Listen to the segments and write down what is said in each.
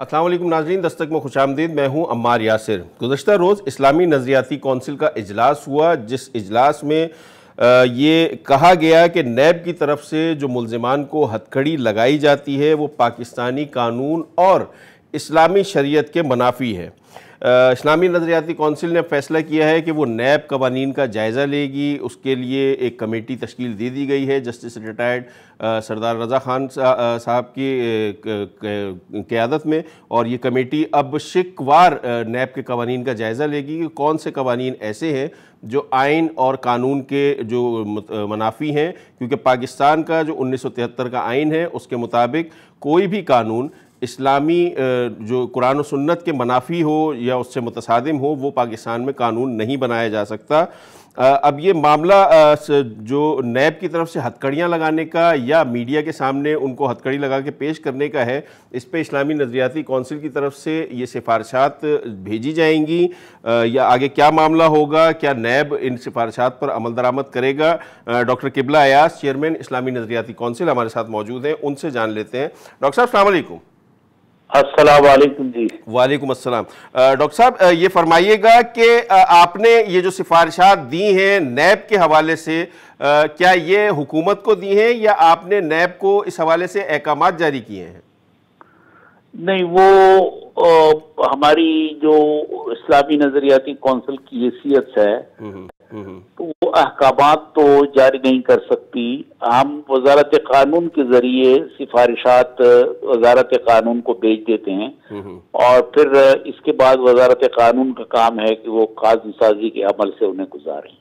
السلام علیکم ناظرین، دستک میں خوش آمدید۔ میں ہوں عمار یاسر۔ گزشتہ روز اسلامی نظریاتی کونسل کا اجلاس ہوا، جس اجلاس میں یہ کہا گیا کہ نیب کی طرف سے جو ملزمان کو ہتھکڑی لگائی جاتی ہے وہ پاکستانی قانون اور اسلامی شریعت کے منافی ہے۔ اسلامی نظریاتی کونسل نے فیصلہ کیا ہے کہ وہ نیب قوانین کا جائزہ لے گی۔ اس کے لیے ایک کمیٹی تشکیل دے دی گئی ہے جسٹس ریٹائرڈ سردار رضا خان صاحب کی قیادت میں، اور یہ کمیٹی اب شق وار نیب کے قوانین کا جائزہ لے گی کہ کون سے قوانین ایسے ہیں جو آئین اور قانون کے جو منافی ہیں، کیونکہ پاکستان کا جو 1973 کا آئین ہے اس کے مطابق کوئی بھی قانون اسلامی جو قرآن و سنت کے منافی ہو یا اس سے متصادم ہو وہ پاکستان میں قانون نہیں بنایا جا سکتا۔ اب یہ معاملہ جو نیب کی طرف سے ہتھکڑیاں لگانے کا یا میڈیا کے سامنے ان کو ہتھکڑی لگا کے پیش کرنے کا ہے، اس پہ اسلامی نظریاتی کونسل کی طرف سے یہ سفارشات بھیجی جائیں گی یا آگے کیا معاملہ ہوگا؟ کیا نیب ان سفارشات پر عمل درآمد کرے گا؟ ڈاکٹر قبلہ ایاز، چیئرمین اسلامی نظریاتی کونسل، ہمارے ساتھ موجود ہیں، ان سے جان لیتے ہیں۔ ڈاکٹر صاحب السلام علیکم۔ السلام علیکم جی۔ وعلیکم السلام۔ ڈاکٹر صاحب یہ فرمائیے گا کہ آپ نے یہ جو سفارشات دی ہیں نیب کے حوالے سے، کیا یہ حکومت کو دی ہیں یا آپ نے نیب کو اس حوالے سے احکامات جاری کیے ہیں؟ نہیں، وہ ہماری جو اسلامی نظریاتی کونسل کی حیثیت ہے تو وہ احکامات تو جاری نہیں کر سکتی۔ ہم وزارت قانون کے ذریعے سفارشات وزارت قانون کو بھیج دیتے ہیں اور پھر اس کے بعد وزارت قانون کا کام ہے کہ وہ قانون سازی کے عمل سے انہیں گزاریں۔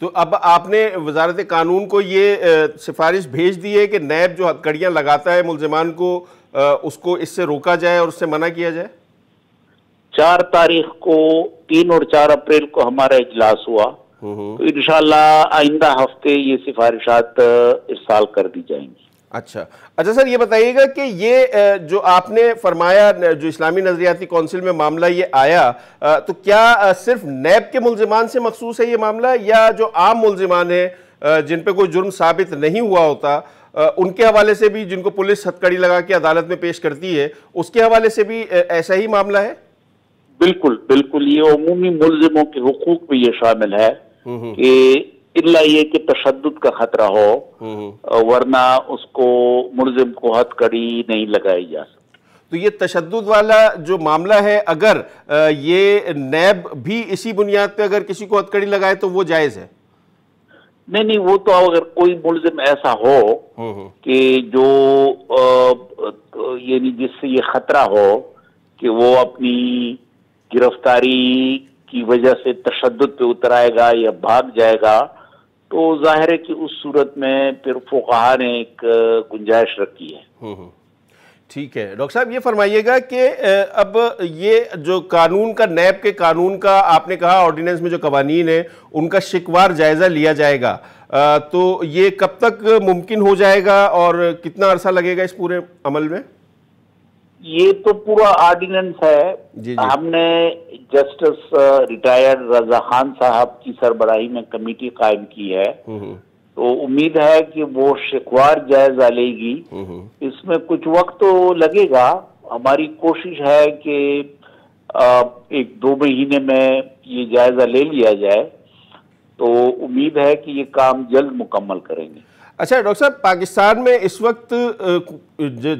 تو اب آپ نے وزارت قانون کو یہ سفارش بھیج دی ہے کہ نیب جو ہتھکڑیاں لگاتا ہے ملزمان کو، اس کو اس سے روکا جائے اور اس سے منع کیا جائے؟ 4 تاریخ کو 3 اور 4 اپریل کو ہمارا اجلاس ہوا، تو انشاءاللہ آئندہ ہفتے یہ سفارشات ارسال کر دی جائیں گی۔ اچھا سر، یہ بتائیے گا کہ یہ جو آپ نے فرمایا جو اسلامی نظریاتی کونسل میں معاملہ یہ آیا، تو کیا صرف نیب کے ملزمان سے مخصوص ہے یہ معاملہ یا جو عام ملزمان ہیں جن پہ کوئی جرم ثابت نہیں ہوا ہوتا ان کے حوالے سے بھی، جن کو پولیس ہتھکڑی لگا کے عدالت میں پیش کرتی ہے، اس کے حوالے سے بھی ایسا ہی معاملہ ہے؟ بالکل بالکل، یہ عمومی ملزموں کے حقوق بھی یہ شامل ہے کہ الا یہ کہ تشدد کا خطرہ ہو، ورنہ اس کو ملزم کو ہتھکڑی نہیں لگائی جا سکتی۔ تو یہ تشدد والا جو معاملہ ہے، اگر یہ نیب بھی اسی بنیاد پہ اگر کسی کو ہتھکڑی لگائے تو وہ جائز ہے؟ نہیں، وہ تو اگر کوئی ملزم ایسا ہو کہ جو یعنی جس سے یہ خطرہ ہو کہ وہ اپنی گرفتاری کی وجہ سے تشدد پہ اتر آئے گا یا بھاگ جائے گا، تو ظاہر ہے کہ اس صورت میں پھر فقہا نے ایک گنجائش رکھی ہے۔ ٹھیک ہے ڈاکٹر صاحب، یہ فرمائیے گا کہ اب یہ جو قانون کا، نیب کے قانون کا آپ نے کہا آرڈیننس میں جو قوانین ہیں ان کا شکوار جائزہ لیا جائے گا، تو یہ کب تک ممکن ہو جائے گا اور کتنا عرصہ لگے گا اس پورے عمل میں؟ یہ تو پورا آرڈیننس ہے۔ ہم نے جسٹس ریٹائرڈ رضا خان صاحب کی سربراہی میں کمیٹی قائم کی ہے، تو امید ہے کہ وہ شکوار جائزہ لے گی۔ اس میں کچھ وقت تو لگے گا، ہماری کوشش ہے کہ 1-2 مہینے میں یہ جائزہ لے لیا جائے، تو امید ہے کہ یہ کام جلد مکمل کریں گے۔ اچھا ڈاکٹر صاحب، پاکستان میں اس وقت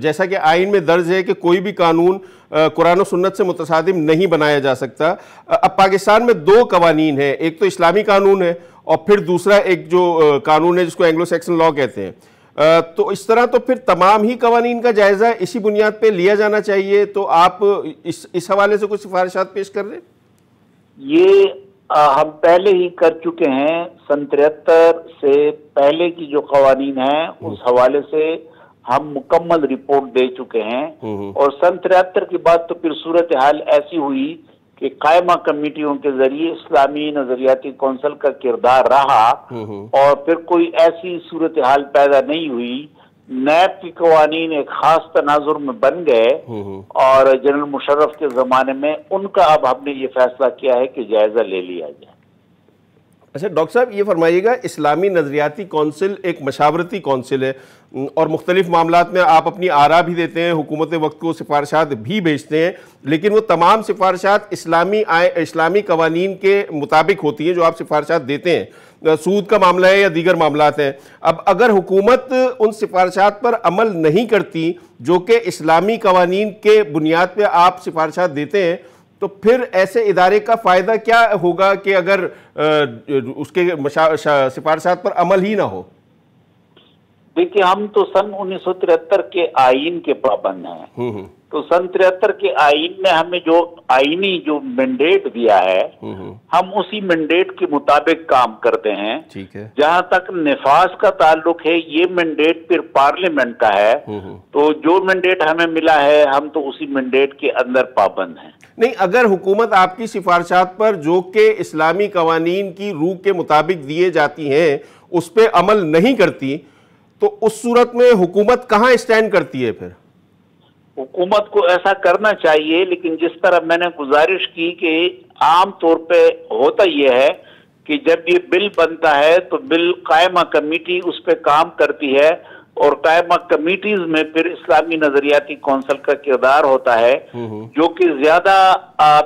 جیسا کہ آئین میں درج ہے کہ کوئی بھی قانون قرآن و سنت سے متصادم نہیں بنایا جا سکتا، اب پاکستان میں 2 قوانین ہیں، ایک تو اسلامی قانون ہے اور پھر دوسرا ایک جو قانون ہے جس کو اینگلو سیکسن لاء کہتے ہیں، تو اس طرح تو پھر تمام ہی قوانین کا جائزہ اسی بنیاد پہ لیا جانا چاہیے، تو آپ اس حوالے سے کچھ سفارشات پیش کر رہے ہیں؟ یہ ہم پہلے ہی کر چکے ہیں، 73 سے پہلے کی جو قوانین ہیں اس حوالے سے ہم مکمل رپورٹ دے چکے ہیں، اور 73 کے بعد تو پھر صورتحال ایسی ہوئی کہ قائمہ کمیٹیوں کے ذریعے اسلامی نظریاتی کونسل کا کردار رہا، اور پھر کوئی ایسی صورتحال پیدا نہیں ہوئی۔ نیب کی قوانین ایک خاص تناظر میں بن گئے، اور جنرل مشرف کے زمانے میں ان کا اب ہم نے یہ فیصلہ کیا ہے کہ جائزہ لے لیا جائے۔ اچھا ڈاکٹر صاحب یہ فرمائیے گا، اسلامی نظریاتی کونسل ایک مشاورتی کونسل ہے اور مختلف معاملات میں آپ اپنی آراء بھی دیتے ہیں، حکومت وقت کو سفارشات بھی بھیجتے ہیں، لیکن وہ تمام سفارشات اسلامی قوانین کے مطابق ہوتی ہیں جو آپ سفارشات دیتے ہیں، سود کا معاملہ ہے یا دیگر معاملات ہیں۔ اب اگر حکومت ان سفارشات پر عمل نہیں کرتی جو کہ اسلامی قوانین کے بنیاد پہ آپ سفارشات دیتے ہیں، تو پھر ایسے ادارے کا فائدہ کیا ہوگا کہ اگر اس کے سفارشات پر عمل ہی نہ ہو؟ دیکھیے، ہم تو سن 1973 کے آئین کے پابند ہیں، تو سن 73 کے آئین نے ہمیں جو آئینی جو مینڈیٹ دیا ہے، ہم اسی مینڈیٹ کے مطابق کام کرتے ہیں۔ ٹھیک ہے، جہاں تک نفاذ کا تعلق ہے، یہ مینڈیٹ پھر پارلیمنٹ کا ہے، تو جو مینڈیٹ ہمیں ملا ہے ہم تو اسی مینڈیٹ کے اندر پابند ہیں۔ نہیں، اگر حکومت آپ کی سفارشات پر جو کہ اسلامی قوانین کی روح کے مطابق دیے جاتی ہیں اس پہ عمل نہیں کرتی، تو اس صورت میں حکومت کہاں اسٹینڈ کرتی ہے پھر؟ حکومت کو ایسا کرنا چاہیے، لیکن جس طرح میں نے گزارش کی کہ عام طور پہ ہوتا یہ ہے کہ جب یہ بل بنتا ہے تو بل قائمہ کمیٹی اس پہ کام کرتی ہے، اور قائمہ کمیٹیز میں پھر اسلامی نظریاتی کونسل کا کردار ہوتا ہے، جو کہ زیادہ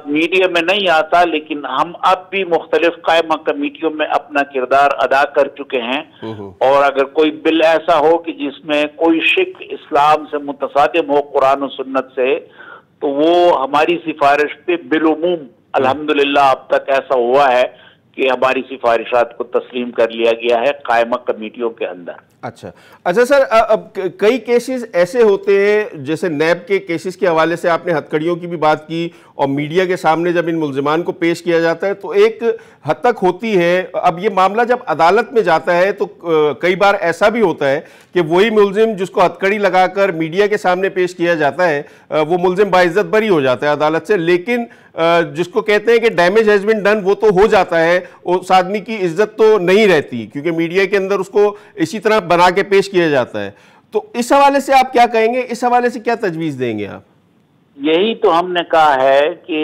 میڈیا میں نہیں آتا، لیکن ہم اب بھی مختلف قائمہ کمیٹیوں میں اپنا کردار ادا کر چکے ہیں۔ اور اگر کوئی بل ایسا ہو کہ جس میں کوئی شک اسلام سے متصادم ہو قرآن و سنت سے، تو وہ ہماری سفارش پہ بالعموم الحمدللہ اب تک ایسا ہوا ہے کہ ہماری سفارشات کو تسلیم کر لیا گیا ہے قائمہ کمیٹیوں کے اندر۔ اچھا سر، اب کئی کیسز ایسے ہوتے ہیں، جیسے نیب کے کیسز کے حوالے سے آپ نے ہتھکڑیوں کی بھی بات کی، اور میڈیا کے سامنے جب ان ملزمان کو پیش کیا جاتا ہے تو ایک حد تک ہوتی ہے۔ اب یہ معاملہ جب عدالت میں جاتا ہے تو کئی بار ایسا بھی ہوتا ہے کہ وہی ملزم جس کو ہتھکڑی لگا کر میڈیا کے سامنے پیش کیا جاتا ہے وہ ملزم باعزت بری ہو جاتا ہے عدالت سے، لیکن جس کو کہتے ہیں کہ ڈیمیج ہیز بین ڈن، وہ تو ہو جاتا ہے، اس آدمی کی عزت تو نہیں رہتی کیونکہ میڈیا کے اندر اس کو اسی طرح بنا کے پیش کیا جاتا ہے۔ تو اس حوالے سے آپ کیا کہیں گے، اس حوالے سے کیا تجویز دیں گے آپ؟ یہی تو ہم نے کہا ہے کہ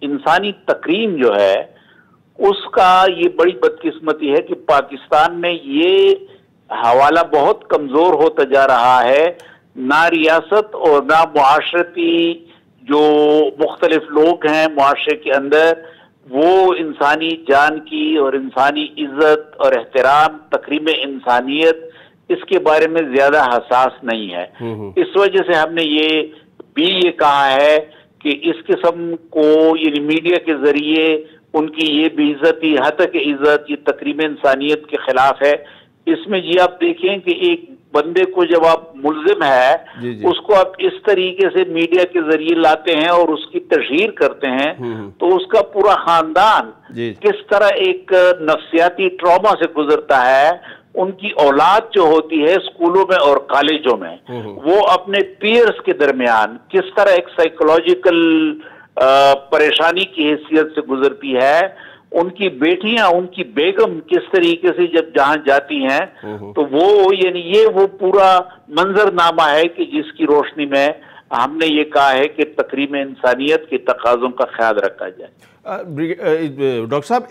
انسانی تکریم جو ہے اس کا یہ بڑی بدقسمتی ہے کہ پاکستان میں یہ حوالہ بہت کمزور ہوتا جا رہا ہے، نہ ریاست اور نہ معاشرتی جو مختلف لوگ ہیں معاشرے کے اندر، وہ انسانی جان کی اور انسانی عزت اور احترام، تکریم انسانیت، اس کے بارے میں زیادہ حساس نہیں ہے۔ اس وجہ سے ہم نے یہ کہا ہے کہ اس قسم کو یعنی میڈیا کے ذریعے ان کی یہ بے عزتی، حتک عزت، یہ تکریم انسانیت کے خلاف ہے۔ اس میں آپ دیکھیں کہ ایک بندے کو جب آپ ملزم ہے اس کو آپ اس طریقے سے میڈیا کے ذریعے لاتے ہیں اور اس کی تشہیر کرتے ہیں، تو اس کا پورا خاندان کس طرح ایک نفسیاتی ٹراما سے گزرتا ہے، ان کی اولاد جو ہوتی ہے اسکولوں میں اور کالجوں میں وہ اپنے پیئرز کے درمیان کس طرح ایک سائیکولوجیکل پریشانی کی حیثیت سے گزرتی ہے، ان کی بیٹیاں، ان کی بیگم کس طریقے سے جب جہاں جاتی ہیں، تو وہ یعنی یہ وہ پورا منظرنامہ ہے کہ جس کی روشنی میں ہم نے یہ کہا ہے کہ تکریم انسانیت کے تقاضوں کا خیال رکھا جائے۔ ڈاکٹر صاحب،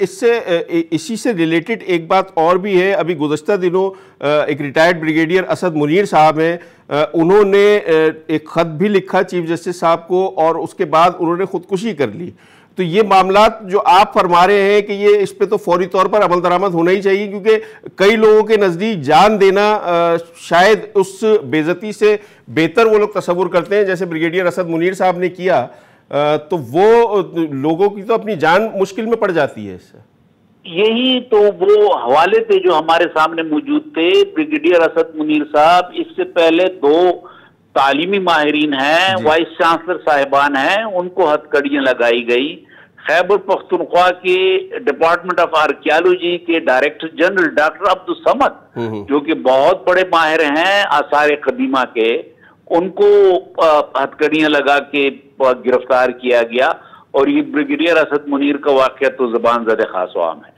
اسی سے ریلیٹڈ ایک بات اور بھی ہے۔ ابھی گزشتہ دنوں ایک ریٹائرڈ بریگیڈیئر اسد منیر صاحب ہیں، انہوں نے ایک خط بھی لکھا چیف جسٹس صاحب کو اور اس کے بعد انہوں نے خودکشی کر لی۔ تو یہ معاملات جو آپ فرما رہے ہیں کہ یہ اس پہ تو فوری طور پر عمل درآمد ہونا ہی چاہیے، کیونکہ کئی لوگوں کے نزدیک جان دینا شاید اس بے عزتی سے بہتر وہ لوگ تصور کرتے ہیں جیسے بریگیڈیئر اسد منیر صاحب نے کیا، تو وہ لوگوں کی تو اپنی جان مشکل میں پڑ جاتی ہے اس سے۔ یہی تو وہ حوالے تھے جو ہمارے سامنے موجود تھے۔ بریگیڈیئر اسد منیر صاحب، اس سے پہلے 2 تعلیمی ماہرین ہیں، وائس چانسلر صاحبان ہیں، ان کو ہتھکڑیاں لگائی گئی۔ خیبر پختونخوا کے ڈپارٹمنٹ آف آرکیالوجی کے ڈائریکٹر جنرل ڈاکٹر عبدالصمد، جو کہ بہت بڑے ماہر ہیں آثار قدیمہ کے، ان کو ہتھکڑیاں لگا کے گرفتار کیا گیا، اور یہ بریگیڈیئر اسد منیر کا واقعہ تو زبان زد خاص و عام ہے۔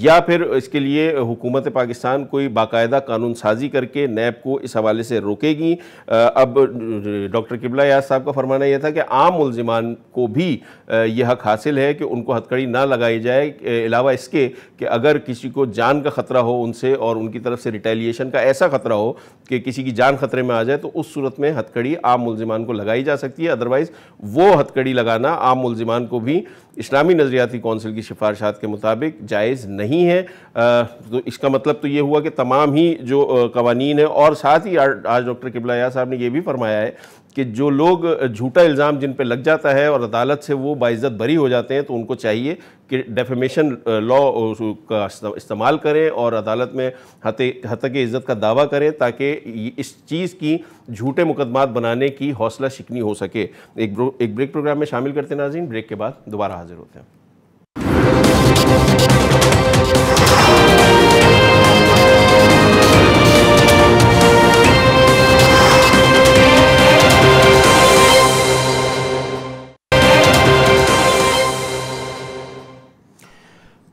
یا پھر اس کے لیے حکومت پاکستان کوئی باقاعدہ قانون سازی کر کے نیب کو اس حوالے سے روکے گی؟ اب ڈاکٹر قبلہ یاز صاحب کا فرمانا یہ تھا کہ عام ملزمان کو بھی یہ حق حاصل ہے کہ ان کو ہتھکڑی نہ لگائی جائے، علاوہ اس کے کہ اگر کسی کو جان کا خطرہ ہو ان سے اور ان کی طرف سے ریٹیلیشن کا ایسا خطرہ ہو کہ کسی کی جان خطرے میں آ جائے تو اس صورت میں ہتھکڑی عام ملزمان کو لگائی جا سکتی ہے، ادروائز وہ ہتھکڑی لگانا عام ملزمان کو بھی اسلامی نظریاتی کونسل کی سفارشات کے مطابق جائز نہیں ہے۔ تو اس کا مطلب تو یہ ہوا کہ تمام ہی جو قوانین ہیں، اور ساتھ ہی آج ڈاکٹر قبلہ یاز صاحب نے یہ بھی فرمایا ہے کہ جو لوگ جھوٹا الزام جن پہ لگ جاتا ہے اور عدالت سے وہ باعزت بری ہو جاتے ہیں تو ان کو چاہیے کہ ڈیفیمیشن لا کا استعمال کریں اور عدالت میں ہتک عزت کا دعویٰ کریں تاکہ اس چیز کی جھوٹے مقدمات بنانے کی حوصلہ شکنی ہو سکے۔ ایک بریک پروگرام میں شامل کرتے ہیں ناظرین، بریک کے بعد دوبارہ حاضر ہوتے ہیں۔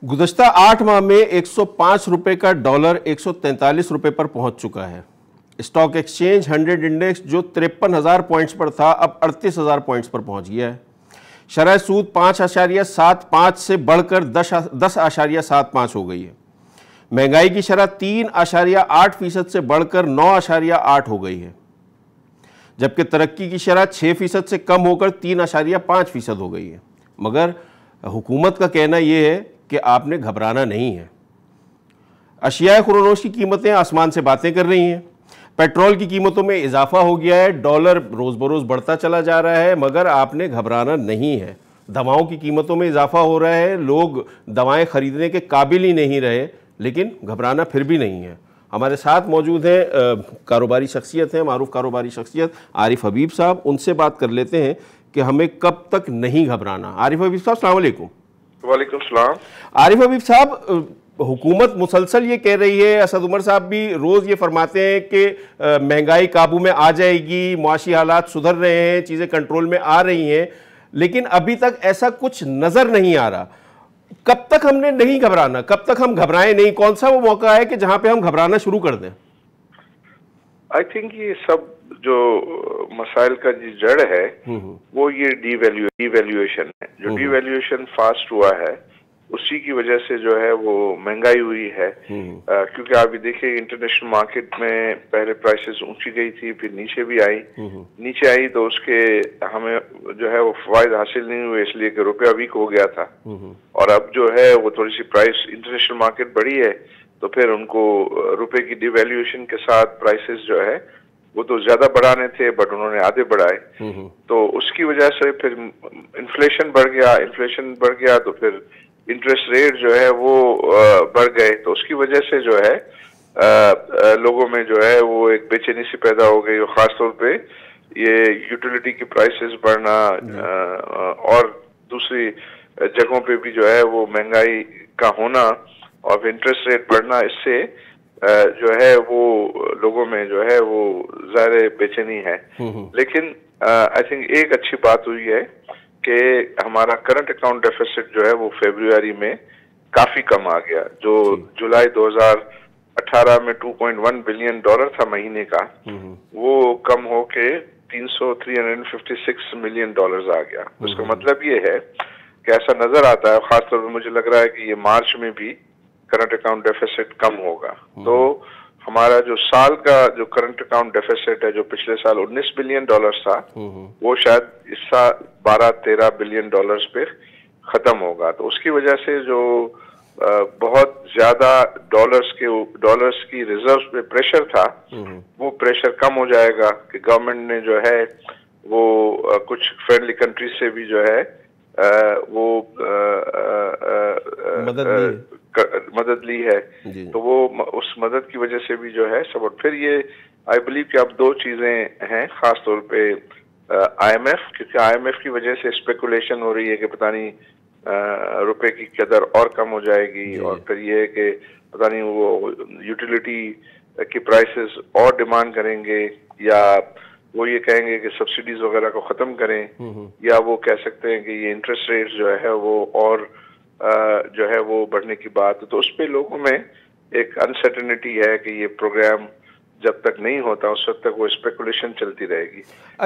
گزشتہ 8 ماہ میں 105 روپے کا ڈالر 143 روپے پر پہنچ چکا ہے۔ اسٹاک ایکسچینج 100 انڈیکس جو 53,000 پوائنٹس پر تھا اب 38,000 پوائنٹس پر پہنچ گیا ہے۔ شرح سود 5.75 سے بڑھ کر 10.75 ہو گئی ہے۔ مہنگائی کی شرح 3.8% سے بڑھ کر 9.8 ہو گئی ہے، جبکہ ترقی کی شرح 6% سے کم ہو کر 3.5% ہو گئی ہے۔ مگر حکومت کا کہنا یہ ہے کہ آپ نے گھبرانا نہیں ہے۔ اشیاء خوردوش کی قیمتیں آسمان سے باتیں کر رہی ہیں، پیٹرول کی قیمتوں میں اضافہ ہو گیا ہے، ڈالر روز بروز بڑھتا چلا جا رہا ہے، مگر آپ نے گھبرانا نہیں ہے۔ دواؤں کی قیمتوں میں اضافہ ہو رہا ہے، لوگ دوائیں خریدنے کے قابل ہی نہیں رہے، لیکن گھبرانا پھر بھی نہیں ہے۔ ہمارے ساتھ موجود ہیں کاروباری شخصیت ہیں، معروف کاروباری شخصیت عارف حبیب صاحب، ان سے بات کر لیتے ہیں کہ ہمیں کب تک نہیں گھبرانا۔ عارف حبیب صاحب السلام علیکم۔ وعلیکم السلام۔ عارف حبیب صاحب، حکومت مسلسل یہ کہہ رہی ہے، اسد عمر صاحب بھی روز یہ فرماتے ہیں کہ مہنگائی قابو میں آ جائے گی، معاشی حالات سدھر رہے ہیں، چیزیں کنٹرول میں آ رہی ہیں، لیکن ابھی تک ایسا کچھ نظر نہیں آ رہا۔ کب تک ہم نے نہیں گھبرانا؟ کب تک ہم گھبرائیں نہیں؟ کون سا وہ موقع ہے کہ جہاں پہ ہم گھبرانا شروع کر دیں؟ آئی تھنک یہ سب جو مسائل کا جڑ ہے وہ یہ ڈی ویلیویشن ہے۔ جو ڈی ویلیویشن فاسٹ ہوا ہے اسی کی وجہ سے جو ہے وہ مہنگائی ہوئی ہے، کیونکہ آپ دیکھیں انٹرنیشنل مارکیٹ میں پہلے پرائسز اونچی گئی تھی، پھر نیچے بھی آئی، نیچے آئی تو اس کے ہمیں جو ہے وہ فوائد حاصل نہیں ہوئے اس لیے کہ روپیہ ویک ہو گیا تھا، اور اب جو ہے وہ تھوڑی سی پرائس انٹرنیشنل مارکیٹ بڑھی ہے تو پھر ان کو روپے کی ڈی ویلیویشن کے ساتھ پرائسز جو ہے وہ تو زیادہ بڑھانے تھے بٹ انہوں نے آدھے بڑھائے، تو اس کی وجہ سے پھر انفلیشن بڑھ گیا تو پھر انٹرسٹ ریٹ جو ہے وہ بڑھ گئے، تو اس کی وجہ سے جو ہے لوگوں میں جو ہے وہ ایک بے چینی سی پیدا ہو گئی، اور خاص طور پہ یہ یوٹیلیٹی کی پرائسز بڑھنا اور دوسری جگہوں پہ بھی جو ہے وہ مہنگائی کا ہونا اور پھر انٹرسٹ ریٹ بڑھنا، اس سے جو ہے وہ لوگوں میں جو ہے وہ ظاہر بے چینی ہے۔ لیکن آئی تھنک ایک اچھی بات ہوئی ہے کہ ہمارا کرنٹ اکاؤنٹ ڈیفیسٹ جو ہے وہ فیبروری میں کافی کم آ گیا، جو جولائی 2018 میں 2.1 بلین ڈالر تھا مہینے کا، وہ کم ہو کے 356 ملین ڈالرز آ گیا۔ اس کا مطلب یہ ہے کہ ایسا نظر آتا ہے، خاص طور پہ مجھے لگ رہا ہے کہ یہ مارچ میں بھی کرنٹ اکاؤنٹ ڈیفیسٹ کم ہوگا، تو ہمارا جو سال کا جو کرنٹ اکاؤنٹ ڈیفیسٹ ہے جو پچھلے سال 19 بلین ڈالرز تھا وہ شاید اس سال 12-13 بلین ڈالرز پہ ختم ہوگا، تو اس کی وجہ سے جو بہت زیادہ ڈالرز کی ریزروز پہ پریشر تھا وہ پریشر کم ہو جائے گا کہ گورنمنٹ نے جو ہے وہ کچھ فرینڈلی کنٹریز سے بھی جو ہے وہ مدد لی ہے، تو وہ اس مدد کی وجہ سے بھی جو ہے سب، پھر یہ آئی بلیو کہ اب دو چیزیں ہیں خاص طور پہ آئی ایم ایف، کیونکہ آئی ایم ایف کی وجہ سے اسپیکولیشن ہو رہی ہے کہ پتہ نہیں روپے کی قدر اور کم ہو جائے گی، اور پھر یہ کہ پتہ نہیں وہ یوٹیلیٹی کی پرائسز اور ڈیمانڈ کریں گے، یا وہ یہ کہیں گے کہ سبسڈیز وغیرہ کو ختم کریں، یا وہ کہہ سکتے ہیں کہ یہ انٹرسٹ ریٹ جو ہے وہ اور جو ہے وہ بڑھنے کی بات، تو اس پہ لوگوں میں ایک انسرٹنٹی ہے کہ یہ پروگرام جب تک نہیں ہوتا اس وقت تک وہ اسپیکولیشن چلتی رہے گی.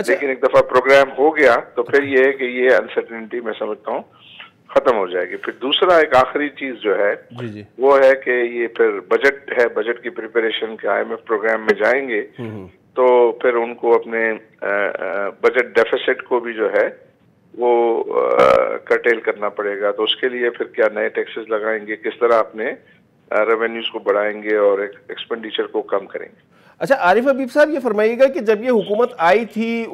لیکن ایک دفعہ پروگرام ہو گیا تو پھر یہ ہے کہ یہ انسرٹنٹی میں سمجھتا ہوں ختم ہو جائے گی. پھر دوسرا ایک آخری چیز جو ہے وہ ہے کہ یہ پھر بجٹ ہے، بجٹ کی پریپریشن کے IMF پروگرام میں جائیں گے تو پھر ان کو اپنے بجٹ ڈیفیسٹ کو بھی جو ہے وہ کرٹیل کرنا پڑے گا. تو اس کے لیے پھر کیا نئے ٹیکسز لگائیں گے، کس طرح اپنے ریونیوز کو بڑھائیں گے اور ایکسپینڈیچر کو کم کریں گے. اچھا عارف حبیب صاحب یہ فرمائیے گا کہ جب یہ حکومت آئی تھی،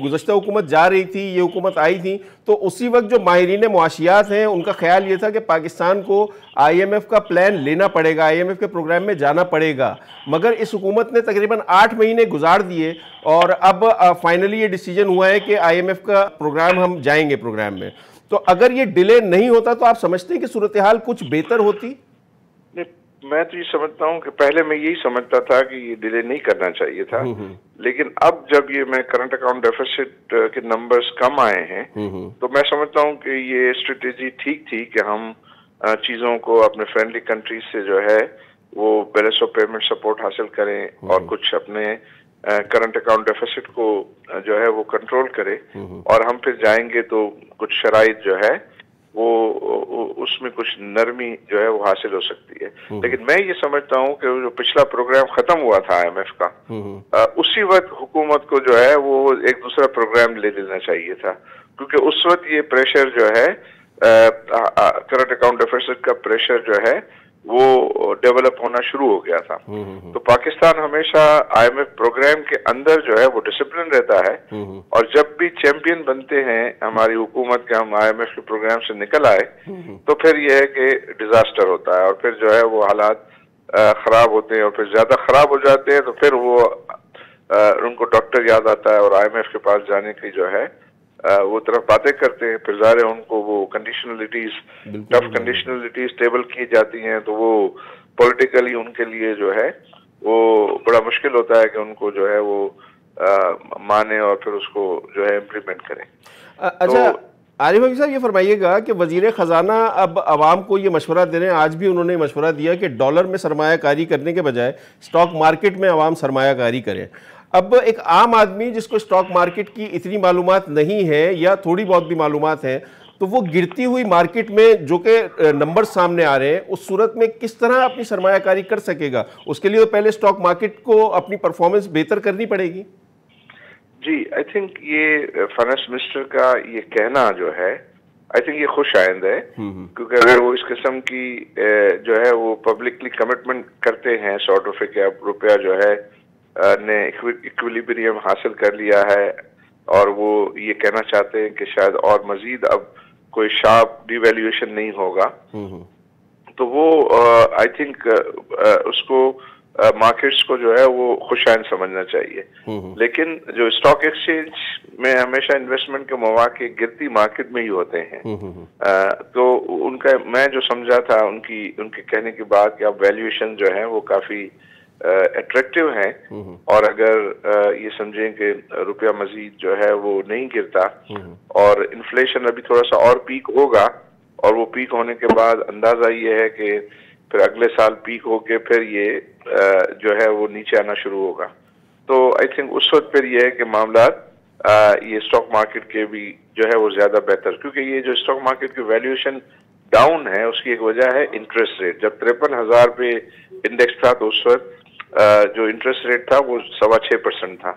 گزشتہ حکومت جا رہی تھی، یہ حکومت آئی تھی، تو اسی وقت جو ماہرین معاشیات ہیں ان کا خیال یہ تھا کہ پاکستان کو IMF کا پلان لینا پڑے گا، IMF کے پروگرام میں جانا پڑے گا، مگر اس حکومت نے تقریباً 8 مہینے گزار دیے اور اب فائنلی یہ ڈیسیجن ہوا ہے کہ IMF کا پروگرام ہم جائیں گے پروگرام میں. تو اگر یہ ڈیلے نہیں ہوتا تو آپ سمجھتے ہیں کہ صورتحال کچھ بہتر ہوتی؟ میں تو یہ سمجھتا ہوں کہ پہلے میں یہی سمجھتا تھا کہ یہ ڈیلے نہیں کرنا چاہیے تھا، لیکن اب جب یہ میں کرنٹ اکاؤنٹ ڈیفیسٹ کے نمبرز کم آئے ہیں تو میں سمجھتا ہوں کہ یہ اسٹریٹجی ٹھیک تھی کہ ہم چیزوں کو اپنے فرینڈلی کنٹریز سے جو ہے وہ بیلنس آف پیمنٹ سپورٹ حاصل کریں اور کچھ اپنے کرنٹ اکاؤنٹ ڈیفیسٹ کو جو ہے وہ کنٹرول کرے، اور ہم پھر جائیں گے تو کچھ شرائط جو ہے وہ اس میں کچھ نرمی جو ہے وہ حاصل ہو سکتی ہے. لیکن میں یہ سمجھتا ہوں کہ جو پچھلا پروگرام ختم ہوا تھا IMF کا، اسی وقت حکومت کو جو ہے وہ ایک دوسرا پروگرام لے لینا چاہیے تھا، کیونکہ اس وقت یہ پریشر جو ہے کرنٹ اکاؤنٹ ڈیفیسٹ کا پریشر جو ہے وہ ڈیولپ ہونا شروع ہو گیا تھا. تو پاکستان ہمیشہ IMF پروگرام کے اندر جو ہے وہ ڈسپلن رہتا ہے، اور جب بھی چیمپئن بنتے ہیں ہماری حکومت کے، ہم IMF کے پروگرام سے نکل آئے تو پھر یہ ہے کہ ڈیزاسٹر ہوتا ہے اور پھر جو ہے وہ حالات خراب ہوتے ہیں، اور پھر زیادہ خراب ہو جاتے ہیں تو پھر وہ ان کو ڈاکٹر یاد آتا ہے اور IMF کے پاس جانے کی جو ہے وہ طرف باتیں کرتے ہیں. پھر ظاہر ہے ان کو وہ کنڈیشنلٹیز، ٹف کنڈیشنلٹیز ٹیبل کی جاتی ہیں تو وہ پولیٹیکلی ان کے لیے جو ہے وہ بڑا مشکل ہوتا ہے کہ ان کو جو ہے وہ مانے اور پھر اس کو جو ہے امپلیمنٹ کریں. اچھا عارف حبیب صاحب یہ فرمائیے گا کہ وزیر خزانہ اب عوام کو یہ مشورہ دے رہے ہیں، آج بھی انہوں نے مشورہ دیا کہ ڈالر میں سرمایہ کاری کرنے کے بجائے اسٹاک مارکیٹ میں عوام سرمایہ کاری کریں. اب ایک عام آدمی جس کو اسٹاک مارکیٹ کی اتنی معلومات نہیں ہے یا تھوڑی بہت بھی معلومات ہیں، تو وہ گرتی ہوئی مارکیٹ میں جو کہ نمبر سامنے آ رہے ہیں اس صورت میں کس طرح اپنی سرمایہ کاری کر سکے گا؟ اس کے لیے تو پہلے اسٹاک مارکیٹ کو اپنی پرفارمنس بہتر کرنی پڑے گی. جی آئی تھنک یہ فائنانس منسٹر کا یہ کہنا جو ہے آئی تھنک یہ خوش آئند ہے، کیونکہ اگر وہ اس قسم کی جو ہے وہ پبلکلی کمٹمنٹ کرتے ہیں سارٹ آف کہ اب روپیہ جو ہے نے ایکویلیبریم حاصل کر لیا ہے، اور وہ یہ کہنا چاہتے ہیں کہ شاید اور مزید اب کوئی شارپ ڈی ویلیویشن نہیں ہوگا، تو وہ آئی تھنک اس کو مارکیٹس کو جو ہے وہ خوشائند سمجھنا چاہیے. لیکن جو اسٹاک ایکسچینج میں ہمیشہ انویسٹمنٹ کے مواقع گرتی مارکیٹ میں ہی ہوتے ہیں، تو ان کا میں جو سمجھا تھا ان کے کہنے کی بات کہ اب ویلیویشن جو ہے وہ کافی اٹریکٹیو ہیں، اور اگر یہ سمجھیں کہ روپیہ مزید جو ہے وہ نہیں گرتا اور انفلیشن ابھی تھوڑا سا اور پیک ہوگا، اور وہ پیک ہونے کے بعد اندازہ یہ ہے کہ پھر اگلے سال پیک ہو کے پھر یہ جو ہے وہ نیچے آنا شروع ہوگا، تو آئی تھنک اس وقت پھر یہ ہے کہ معاملات یہ اسٹاک مارکیٹ کے بھی جو ہے وہ زیادہ بہتر، کیونکہ یہ جو اسٹاک مارکیٹ کی ویلیویشن ڈاؤن ہے اس کی ایک وجہ ہے انٹرسٹ ریٹ. جب 53,000 پہ انڈیکس تھا تو اس وقت جو انٹرسٹ ریٹ تھا وہ 6.25% تھا،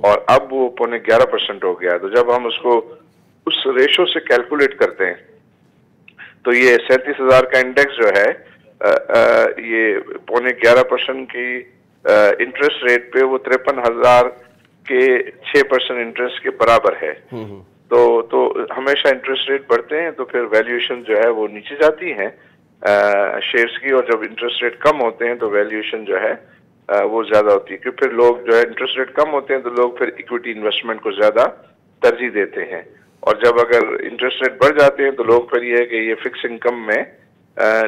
اور اب وہ 11.5% ہو گیا. تو جب ہم اس کو اس ریشو سے کیلکولیٹ کرتے ہیں تو یہ 37,000 کا انڈیکس جو ہے یہ 11.5% کی انٹرسٹ ریٹ پہ وہ 53,000 کے 6% انٹرسٹ کے برابر ہے. تو ہمیشہ انٹرسٹ ریٹ بڑھتے ہیں تو پھر ویلیویشن جو ہے وہ نیچے جاتی ہیں شیئرز کی، اور جب انٹرسٹ ریٹ کم ہوتے ہیں تو ویلیویشن جو ہے وہ زیادہ ہوتی ہے، کیونکہ پھر لوگ جو ہے انٹرسٹ ریٹ کم ہوتے ہیں تو لوگ پھر ایکویٹی انویسٹمنٹ کو زیادہ ترجیح دیتے ہیں، اور جب اگر انٹرسٹ ریٹ بڑھ جاتے ہیں تو لوگ پھر یہ ہے کہ یہ فکس انکم میں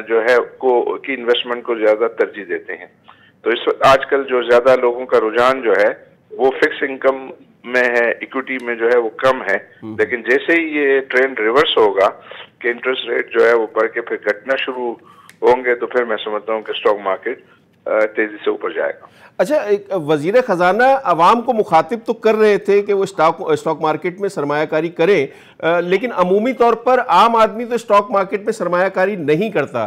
جو ہے کی انویسٹمنٹ کو زیادہ ترجیح دیتے ہیں. تو اس وقت آج کل جو زیادہ لوگوں کا رجحان جو ہے وہ فکس انکم میں ہے، ایکویٹی میں جو ہے وہ کم ہے. لیکن جیسے ہی یہ ٹرینڈ ریورس ہوگا کہ انٹرسٹ ریٹ جو ہے وہ بڑھ کے پھر گھٹنا شروع ہوں گے تو پھر میں سمجھتا ہوں کہ اسٹاک مارکیٹ تیزی سے اوپر جائے گا۔ اچھا، وزیر خزانہ عوام کو مخاطب تو کر رہے تھے کہ وہ اسٹاک مارکیٹ میں سرمایہ کاری کریں، لیکن عمومی طور پر عام آدمی تو اسٹاک مارکیٹ میں سرمایہ کاری نہیں کرتا۔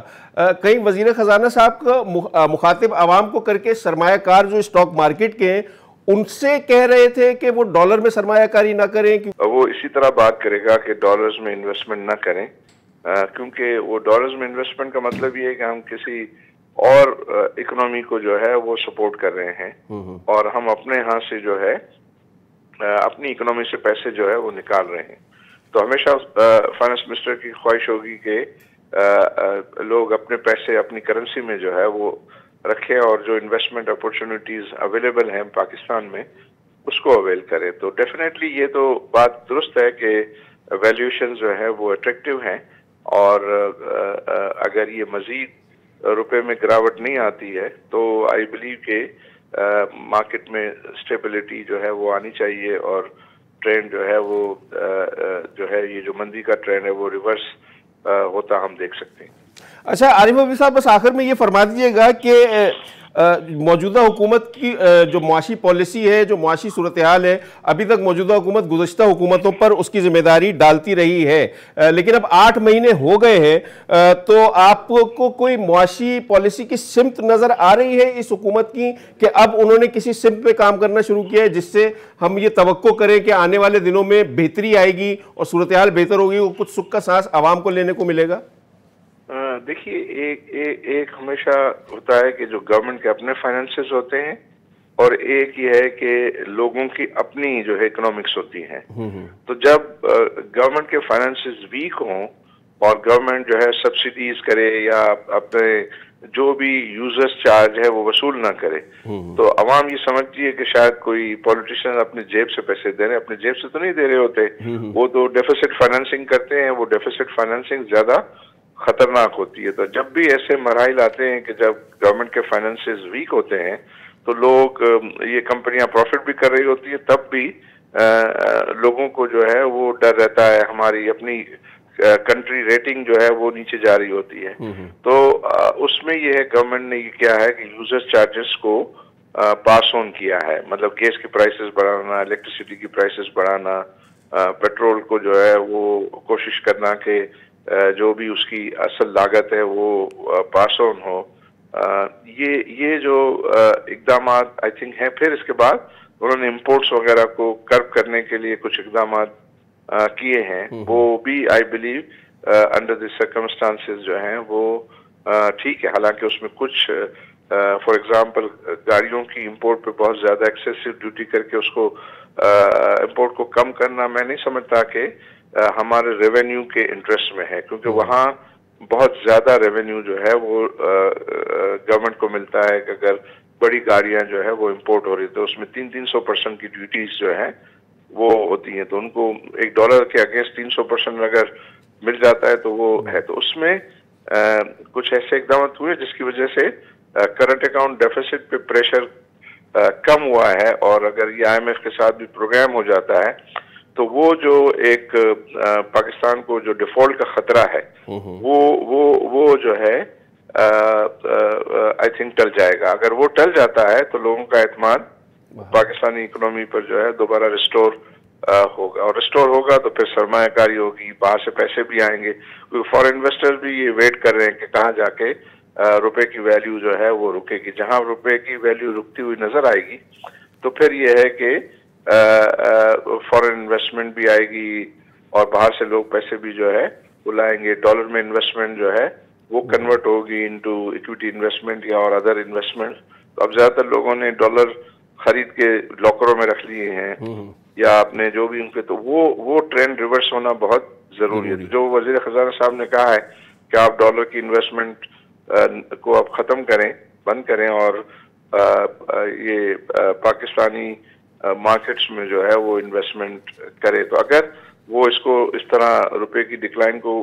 کہیں وزیر خزانہ صاحب کا مخاطب عوام کو کر کے سرمایہ کار جو اسٹاک مارکیٹ کے ہیں ان سے کہہ رہے تھے کہ وہ ڈالر میں سرمایہ کاری نہ کریں؟ وہ اسی طرح بات کرے گا کہ ڈالرز میں انویسٹمنٹ نہ کریں، کیونکہ وہ ڈالرز میں انویسٹمنٹ کا مطلب یہ ہے کہ ہم کسی اور اکنامی کو جو ہے وہ سپورٹ کر رہے ہیں اور ہم اپنے ہاں سے جو ہے اپنی اکنامی سے پیسے جو ہے وہ نکال رہے ہیں۔ تو ہمیشہ فائنانس منسٹر کی خواہش ہوگی کہ لوگ اپنے پیسے اپنی کرنسی میں جو ہے وہ رکھیں اور جو انویسٹمنٹ اپورچونیٹیز اویلیبل ہیں پاکستان میں اس کو اویل کریں۔ تو ڈیفینیٹلی یہ تو بات درست ہے کہ ویلیویشن جو ہے وہ اٹریکٹیو ہیں، اور اگر یہ مزید روپے میں گراوٹ نہیں آتی ہے تو آئی بلیو کہ مارکیٹ میں اسٹیبلٹی جو ہے وہ آنی چاہیے اور ٹرینڈ جو ہے وہ جو ہے یہ جو مندی کا ٹرینڈ ہے وہ ریورس ہوتا ہم دیکھ سکتے ہیں۔ اچھا عارف حبیب صاحب، بس آخر میں یہ فرما دیجیے گا کہ موجودہ حکومت کی جو معاشی پالیسی ہے، جو معاشی صورتحال ہے، ابھی تک موجودہ حکومت گزشتہ حکومتوں پر اس کی ذمہ داری ڈالتی رہی ہے، لیکن اب 8 مہینے ہو گئے ہیں، تو آپ کو کوئی معاشی پالیسی کی سمت نظر آ رہی ہے اس حکومت کی کہ اب انہوں نے کسی سمت پہ کام کرنا شروع کیا ہے جس سے ہم یہ توقع کریں کہ آنے والے دنوں میں بہتری آئے گی اور صورتحال بہتر ہوگی، وہ کچھ سکھ کا سانس عوام کو لینے کو ملے گا؟ دیکھیے، ایک ہمیشہ ہوتا ہے کہ جو گورنمنٹ کے اپنے فائنانسز ہوتے ہیں اور ایک یہ ہے کہ لوگوں کی اپنی جو ہے اکنامکس ہوتی ہیں۔ تو جب گورنمنٹ کے فائنانسز ویک ہوں اور گورنمنٹ جو ہے سبسڈیز کرے یا اپنے جو بھی یوزرز چارج ہے وہ وصول نہ کرے تو عوام یہ سمجھتی ہے کہ شاید کوئی پولیٹیشین اپنے جیب سے پیسے دے رہے ہیں۔ اپنے جیب سے تو نہیں دے رہے ہوتے، وہ تو ڈیفیسٹ فائنانسنگ کرتے ہیں۔ وہ ڈیفیسٹ فائنانسنگ زیادہ خطرناک ہوتی ہے۔ تو جب بھی ایسے مراحل آتے ہیں کہ جب گورنمنٹ کے فائنانسز ویک ہوتے ہیں تو لوگ یہ کمپنیاں پروفٹ بھی کر رہی ہوتی ہیں، تب بھی لوگوں کو جو ہے وہ ڈر رہتا ہے، ہماری اپنی کنٹری ریٹنگ جو ہے وہ نیچے جا رہی ہوتی ہے۔ تو اس میں یہ ہے گورنمنٹ نے یہ کیا ہے کہ یوزر چارجز کو پاس آن کیا ہے، مطلب گیس کی پرائسز بڑھانا، الیکٹریسٹی کی پرائسز بڑھانا، پیٹرول کو جو ہے وہ کوشش کرنا کہ جو بھی اس کی اصل لاگت ہے وہ پاس آن ہو۔ یہ جو اقدامات آئی تھنک ہیں۔ پھر اس کے بعد انہوں نے امپورٹس وغیرہ کو کرب کرنے کے لیے کچھ اقدامات کیے ہیں، وہ بھی I believe under the circumstances جو ہیں وہ ٹھیک ہے۔ حالانکہ اس میں کچھ فار ایگزامپل گاڑیوں کی امپورٹ پہ بہت زیادہ ایکسیسو ڈیوٹی کر کے اس کو امپورٹ کو کم کرنا میں نہیں سمجھتا کہ ہمارے ریونیو کے انٹرسٹ میں ہے، کیونکہ وہاں بہت زیادہ ریونیو جو ہے وہ گورنمنٹ کو ملتا ہے کہ اگر بڑی گاڑیاں جو ہے وہ امپورٹ ہو رہی تو اس میں 300% کی ڈیوٹیز جو ہے وہ ہوتی ہیں، تو ان کو $1 کے اگینسٹ 300% اگر مل جاتا ہے تو وہ ہے۔ تو اس میں کچھ ایسے اقدامات ہوئے جس کی وجہ سے کرنٹ اکاؤنٹ ڈیفیسٹ پہ پریشر کم ہوا ہے، اور اگر یہ IMF کے ساتھ بھی پروگرام ہو جاتا ہے تو وہ جو ایک پاکستان کو جو ڈیفالٹ کا خطرہ ہے وہ جو ہے آئی تھنک ٹل جائے گا۔ اگر وہ ٹل جاتا ہے تو لوگوں کا اعتماد پاکستانی اکنامی پر جو ہے دوبارہ ریسٹور ہوگا، اور ریسٹور ہوگا تو پھر سرمایہ کاری ہوگی، باہر سے پیسے بھی آئیں گے، کیونکہ فارن انویسٹر بھی یہ ویٹ کر رہے ہیں کہ کہاں جا کے روپے کی ویلیو جو ہے وہ رکے گی۔ جہاں روپے کی ویلیو رکتی ہوئی نظر آئے گی تو پھر یہ ہے کہ فارن انویسٹمنٹ بھی آئے گی اور باہر سے لوگ پیسے بھی جو ہے وہ لائیں گے۔ ڈالر میں انویسٹمنٹ جو ہے وہ کنورٹ ہوگی انٹو ایکویٹی انویسٹمنٹ یا اور ادر انویسٹمنٹ۔ تو اب زیادہ تر لوگوں نے ڈالر خرید کے لاکروں میں رکھ لیے ہیں یا اپنے جو بھی ان کے، تو وہ ٹرینڈ ریورس ہونا بہت ضروری ہے۔ جو وزیر خزانہ صاحب نے کہا ہے کہ آپ ڈالر کی انویسٹمنٹ کو آپ ختم کریں، بند کریں اور یہ پاکستانی مارکیٹس میں جو ہے وہ انویسٹمنٹ کرے، تو اگر وہ اس کو اس طرح روپے کی ڈکلائن کو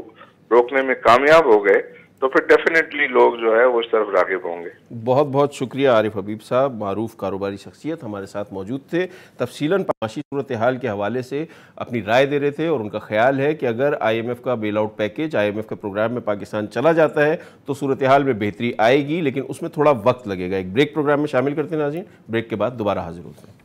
روکنے میں کامیاب ہو گئے تو پھر ڈیفینیٹلی لوگ جو ہے وہ اس طرف راغب ہوں گے۔ بہت بہت شکریہ عارف حبیب صاحب، معروف کاروباری شخصیت ہمارے ساتھ موجود تھے، تفصیلاً معاشی صورتحال کے حوالے سے اپنی رائے دے رہے تھے، اور ان کا خیال ہے کہ اگر آئی ایم ایف کا bail out package, I M F کے پروگرام میں پاکستان چلا جاتا ہے تو صورتحال میں بہتری آئے گی، لیکن اس میں تھوڑا وقت لگے گا۔ ایک بریک پروگرام میں شامل کرتے ہیں ناظرین، بریک کے بعد دوبارہ حاضر ہوتے ہیں۔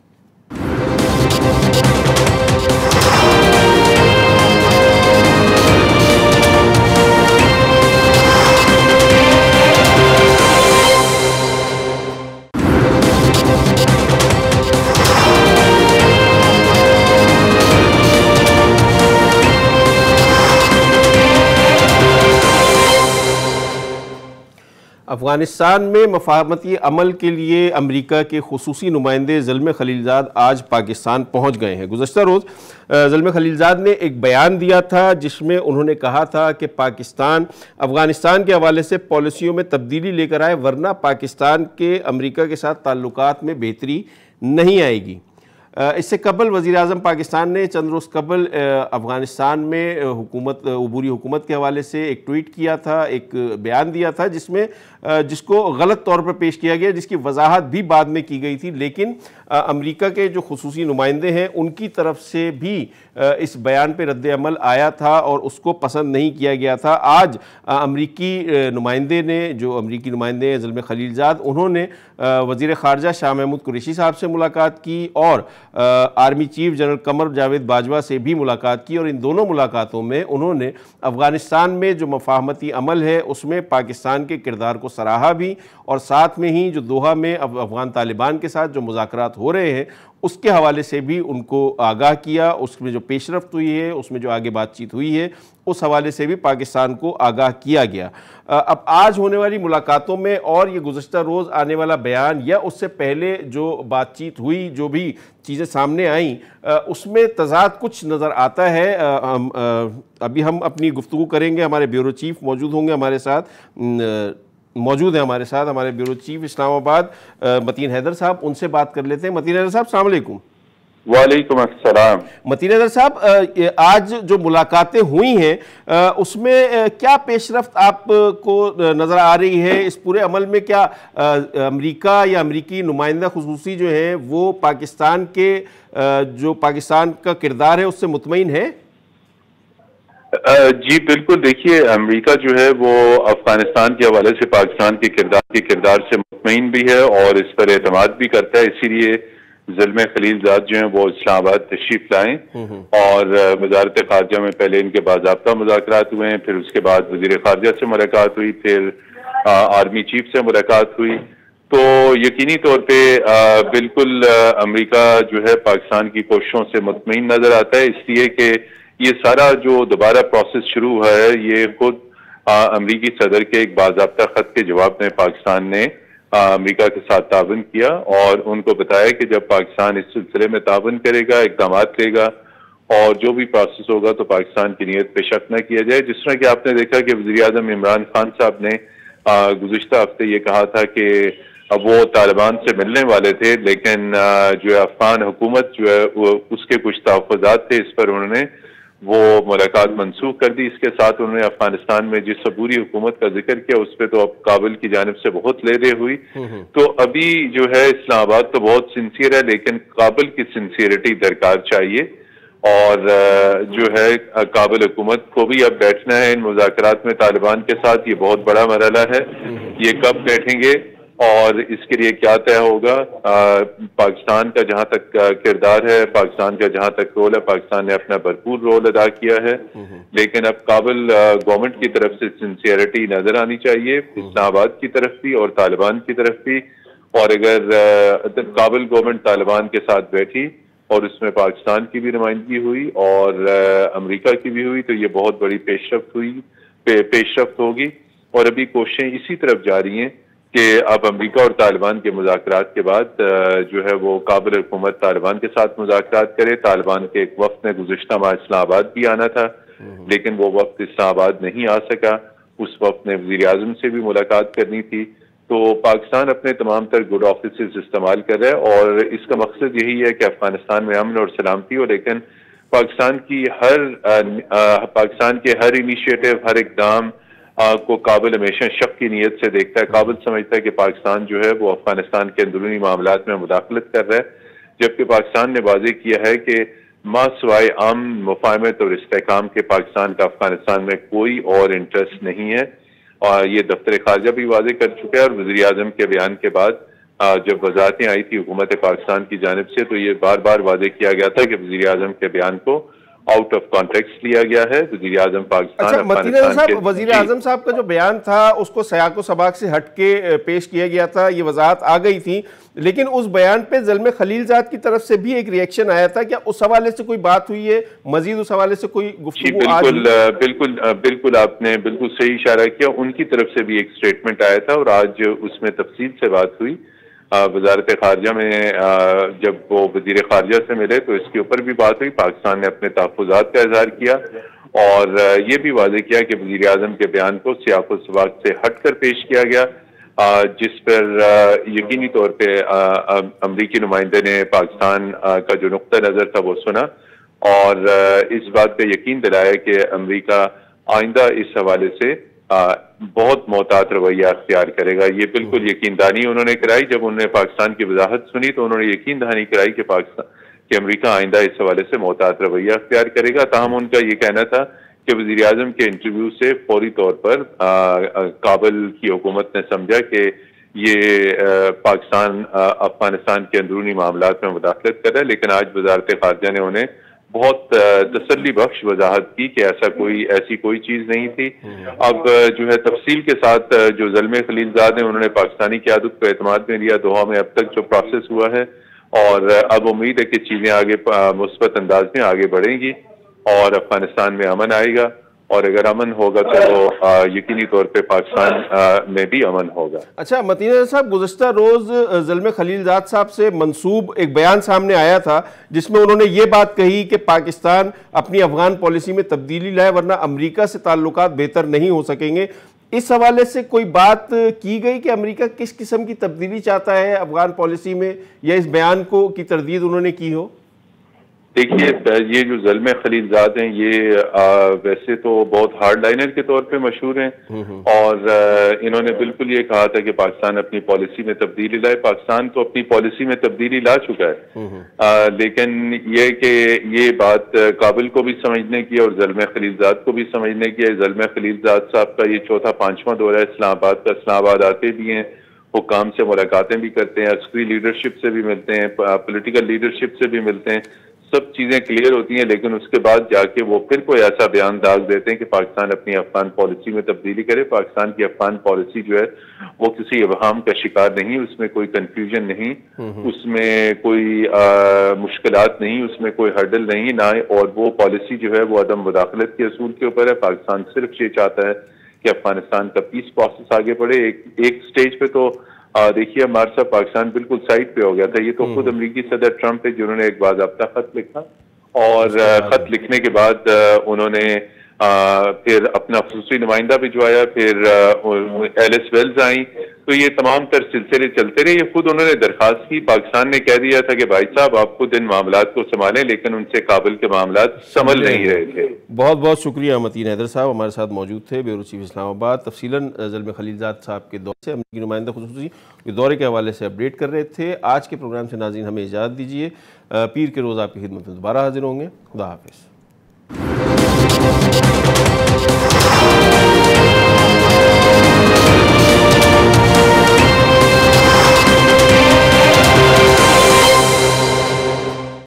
افغانستان میں مفاہمتی عمل کے لیے امریکہ کے خصوصی نمائندے زلمے خلیلزاد آج پاکستان پہنچ گئے ہیں۔ گزشتہ روز زلمے خلیلزاد نے ایک بیان دیا تھا جس میں انہوں نے کہا تھا کہ پاکستان افغانستان کے حوالے سے پالیسیوں میں تبدیلی لے کر آئے، ورنہ پاکستان کے امریکہ کے ساتھ تعلقات میں بہتری نہیں آئے گی۔ اس سے قبل وزیر اعظم پاکستان نے چند روز قبل افغانستان میں عبوری حکومت کے حوالے سے ایک ٹویٹ کیا تھا، ایک بیان دیا تھا جس کو غلط طور پر پیش کیا گیا، جس کی وضاحت بھی بعد میں کی گئی تھی، لیکن امریکہ کے جو خصوصی نمائندے ہیں ان کی طرف سے بھی اس بیان پہ رد عمل آیا تھا اور اس کو پسند نہیں کیا گیا تھا۔ آج امریکی نمائندے ہیں زلمے خلیلزاد، انہوں نے وزیر خارجہ شاہ محمود قریشی صاحب سے ملاقات کی اور army chief general Qamar Javed Bajwa سے بھی ملاقات کی، اور ان دونوں ملاقاتوں میں انہوں نے افغانستان میں جو مفاہمتی عمل ہے اس میں پاکستان کے کردار کو سراہا بھی، اور ساتھ میں ہی جو دوحہ میں افغان طالبان کے ساتھ جو مذاکرات ہو رہے ہیں اس کے حوالے سے بھی ان کو آگاہ کیا، اس میں جو پیش رفت ہوئی ہے، اس میں جو آگے بات چیت ہوئی ہے، اس حوالے سے بھی پاکستان کو آگاہ کیا گیا۔ اب آج ہونے والی ملاقاتوں میں اور یہ گزشتہ روز آنے والا بیان یا اس سے پہلے جو بات چیت ہوئی، جو بھی چیزیں سامنے آئیں، اس میں تضاد کچھ نظر آتا ہے۔ ابھی ہم اپنی گفتگو کریں گے، ہمارے بیورو چیف موجود ہوں گے ہمارے ساتھ، ہمارے بیورو چیف اسلام آباد متین حیدر صاحب، ان سے بات کر لیتے ہیں۔ متین حیدر صاحب السلام علیکم۔ وعلیکم السلام۔ متین حیدر صاحب، آج جو ملاقاتیں ہوئی ہیں اس میں کیا پیش رفت آپ کو نظر آ رہی ہے؟ اس پورے عمل میں کیا امریکہ یا امریکی نمائندہ خصوصی جو ہیں وہ پاکستان کا کردار ہے اس سے مطمئن ہے؟ جی بالکل، دیکھیے امریکہ جو ہے وہ افغانستان کے حوالے سے پاکستان کے کردار سے مطمئن بھی ہے اور اس پر اعتماد بھی کرتا ہے، اسی لیے زلمے خلیلزاد جو ہیں وہ اسلام آباد تشریف لائیں اور وزارت خارجہ میں پہلے ان کے باضابطہ مذاکرات ہوئے ہیں، پھر اس کے بعد وزیر خارجہ سے ملاقات ہوئی، پھر آرمی چیف سے ملاقات ہوئی۔ تو یقینی طور پہ بالکل امریکہ جو ہے پاکستان کی کوششوں سے مطمئن نظر آتا ہے، اس لیے کہ یہ سارا جو دوبارہ پروسیس شروع ہوا ہے یہ خود امریکی صدر کے ایک باضابطہ خط کے جواب میں پاکستان نے امریکہ کے ساتھ تعاون کیا اور ان کو بتایا کہ جب پاکستان اس سلسلے میں تعاون کرے گا، اقدامات لے گا اور جو بھی پروسیس ہوگا تو پاکستان کی نیت پہ شک نہ کیا جائے۔ جس طرح کہ آپ نے دیکھا کہ وزیر اعظم عمران خان صاحب نے گزشتہ ہفتے یہ کہا تھا کہ اب وہ طالبان سے ملنے والے تھے، لیکن جو افغان حکومت جو ہے اس کے کچھ تحفظات تھے، اس پر انہوں نے وہ ملاقات منسوخ کر دی۔ اس کے ساتھ انہوں نے افغانستان میں جس عبوری حکومت کا ذکر کیا اس پہ تو اب کابل کی جانب سے بہت لے دے ہوئی۔ تو ابھی جو ہے اسلام آباد تو بہت سنسیئر ہے، لیکن کابل کی سنسیئرٹی درکار چاہیے اور جو ہے کابل حکومت کو بھی اب بیٹھنا ہے ان مذاکرات میں طالبان کے ساتھ۔ یہ بہت بڑا مرحلہ ہے، یہ کب بیٹھیں گے اور اس کے لیے کیا طے ہوگا۔ پاکستان کا جہاں تک کردار ہے، پاکستان کا جہاں تک رول ہے، پاکستان نے اپنا بھرپور رول ادا کیا ہے، لیکن اب کابل گورنمنٹ کی طرف سے سنسیئرٹی نظر آنی چاہیے، اسلام آباد کی طرف بھی اور طالبان کی طرف بھی۔ اور اگر کابل گورنمنٹ طالبان کے ساتھ بیٹھی اور اس میں پاکستان کی بھی نمائندگی ہوئی اور امریکہ کی بھی ہوئی تو یہ بہت بڑی پیش رفت ہوگی۔ اور ابھی کوششیں اسی طرف جاری ہیں کہ اب امریکہ اور طالبان کے مذاکرات کے بعد جو ہے وہ کابل حکومت طالبان کے ساتھ مذاکرات کرے۔ طالبان کے ایک وفد نے گزشتہ ماہ اسلام آباد بھی آنا تھا، لیکن وہ وفد اسلام آباد نہیں آ سکا۔ اس وفد نے وزیر اعظم سے بھی ملاقات کرنی تھی۔ تو پاکستان اپنے تمام تر گڈ آفیسز استعمال کر رہا ہے اور اس کا مقصد یہی ہے کہ افغانستان میں امن اور سلامتی ہو، لیکن پاکستان کے ہر انیشیٹو، ہر اقدام کو کابل ہمیشہ شک کی نیت سے دیکھتا ہے. کابل سمجھتا ہے کہ پاکستان جو ہے وہ افغانستان کے اندرونی معاملات میں مداخلت کر رہا ہے، جبکہ پاکستان نے واضح کیا ہے کہ ماں سوائے عام مفاہمت اور استحکام کے پاکستان کا افغانستان میں کوئی اور انٹرسٹ نہیں ہے. اور یہ دفتر خارجہ بھی واضح کر چکا ہے، اور وزیر اعظم کے بیان کے بعد جب وضاحتیں آئی تھی حکومت پاکستان کی جانب سے تو یہ بار بار واضح کیا گیا تھا کہ وزیر اعظم کے بیان کو آؤٹ آف کانٹیکسٹ لیا گیا ہے. وزیر اعظم پاکستان اچھا متین صاحب، وزیر جی. اعظم صاحب کا جو بیان تھا اس کو سیاق و سباق سے ہٹ کے پیش کیا گیا تھا، یہ وضاحت آ گئی تھی، لیکن اس بیان پہ زلمے خلیل زاد کی طرف سے بھی ایک ریئیکشن آیا تھا. کیا اس حوالے سے کوئی بات ہوئی ہے؟ مزید اس حوالے سے کوئی گفتگو؟ بالکل آپ نے بالکل صحیح اشارہ کیا. ان کی طرف سے بھی ایک سٹیٹمنٹ آیا تھا اور آج اس میں تفصیل سے بات ہوئی. وزارت خارجہ میں جب وہ وزیر خارجہ سے ملے تو اس کے اوپر بھی بات ہوئی. پاکستان نے اپنے تحفظات کا اظہار کیا اور یہ بھی واضح کیا کہ وزیر اعظم کے بیان کو سیاق و سباق سے ہٹ کر پیش کیا گیا، جس پر یقینی طور پہ امریکی نمائندے نے پاکستان کا جو نقطہ نظر تھا وہ سنا اور اس بات پہ یقین دلایا کہ امریکہ آئندہ اس حوالے سے بہت محتاط رویہ اختیار کرے گا. یہ بالکل یقین دہانی انہوں نے کرائی. جب انہوں نے پاکستان کی وضاحت سنی تو انہوں نے یقین دہانی کرائی کہ امریکہ آئندہ اس حوالے سے محتاط رویہ اختیار کرے گا. تاہم ان کا یہ کہنا تھا کہ وزیر اعظم کے انٹرویو سے فوری طور پر کابل کی حکومت نے سمجھا کہ یہ پاکستان افغانستان کے اندرونی معاملات میں مداخلت کر رہا ہے. لیکن آج وزارت خارجہ نے انہیں بہت تسلی بخش وضاحت کی کہ ایسی کوئی چیز نہیں تھی. اب جو ہے تفصیل کے ساتھ جو زلمے خلیل زاد ہیں انہوں نے پاکستانی قیادت کو اعتماد میں لیا. دوحہ میں اب تک جو پروسیس ہوا ہے اور اب امید ہے کہ چیزیں آگے مثبت انداز میں آگے بڑھیں گی اور افغانستان میں امن آئے گا، اور اگر امن ہوگا تو وہ یقینی طور پہ پاکستان میں بھی امن ہوگا. اچھا متین صاحب، گزشتہ روز زلمے خلیل زاد صاحب سے منسوب ایک بیان سامنے آیا تھا جس میں انہوں نے یہ بات کہی کہ پاکستان اپنی افغان پالیسی میں تبدیلی لائے ورنہ امریکہ سے تعلقات بہتر نہیں ہو سکیں گے. اس حوالے سے کوئی بات کی گئی کہ امریکہ کس قسم کی تبدیلی چاہتا ہے افغان پالیسی میں، یا اس بیان کی تردید انہوں نے کی ہو؟ دیکھیے، یہ جو زلمے خلیل زاد ہیں یہ ویسے تو بہت ہارڈ لائنر کے طور پہ مشہور ہیں اور انہوں نے بالکل یہ کہا تھا کہ پاکستان اپنی پالیسی میں تبدیلی لائے. پاکستان تو اپنی پالیسی میں تبدیلی لا چکا ہے، لیکن یہ کہ یہ بات کابل کو بھی سمجھنے کی اور زلمے خلیل زاد کو بھی سمجھنے کی ہے. زلمے خلیل زاد صاحب کا یہ چوتھا پانچواں دورہ ہے اسلام آباد کا. اسلام آباد آتے بھی ہیں، حکام سے ملاقاتیں بھی کرتے ہیں، عسکری لیڈرشپ سے بھی ملتے ہیں، پولیٹیکل لیڈرشپ سے بھی ملتے ہیں. سب چیزیں کلیئر ہوتی ہیں، لیکن اس کے بعد جا کے وہ پھر کوئی ایسا بیان داغ دیتے ہیں کہ پاکستان اپنی افغان پالیسی میں تبدیلی کرے. پاکستان کی افغان پالیسی جو ہے وہ کسی ابہام کا شکار نہیں، اس میں کوئی کنفیوژن نہیں، اس میں کوئی مشکلات نہیں، اس میں کوئی ہرڈل نہیں نہ، اور وہ پالیسی جو ہے وہ عدم مداخلت کے اصول کے اوپر ہے. پاکستان صرف یہ چاہتا ہے کہ افغانستان کا پیس پروسیس آگے بڑھے. ایک سٹیج پہ تو دیکھیے ہمارا صاحب پاکستان بالکل سائڈ پہ ہو گیا تھا. یہ تو خود امریکی صدر ٹرمپ ہے جنہوں نے ایک باضابطہ خط لکھا اور خط لکھنے کے بعد انہوں نے پھر اپنا خصوصی نمائندہ بھجوایا، پھر ایلس ویلز آئیں، تو یہ تمام تر سلسلے چلتے رہے. یہ خود انہوں نے درخواست کی، پاکستان نے کہہ دیا تھا کہ بھائی صاحب آپ خود ان معاملات کو سنبھالیں، لیکن ان سے کابل کے معاملات سنبھل نہیں رہے تھے. بہت بہت شکریہ متین حیدر صاحب، ہمارے ساتھ موجود تھے بیورو چیف اسلام آباد. تفصیلاً زلمے خلیل زاد صاحب کے دورے سے امریکی نمائندہ خصوصی دورے کے حوالے سے اپڈیٹ کر رہے تھے. آج کے پروگرام سے ناظرین ہمیں اجازت دیجیے، پیر کے روز آپ کی خدمت میں دوبارہ حاضر ہوں گے. خدا حافظ.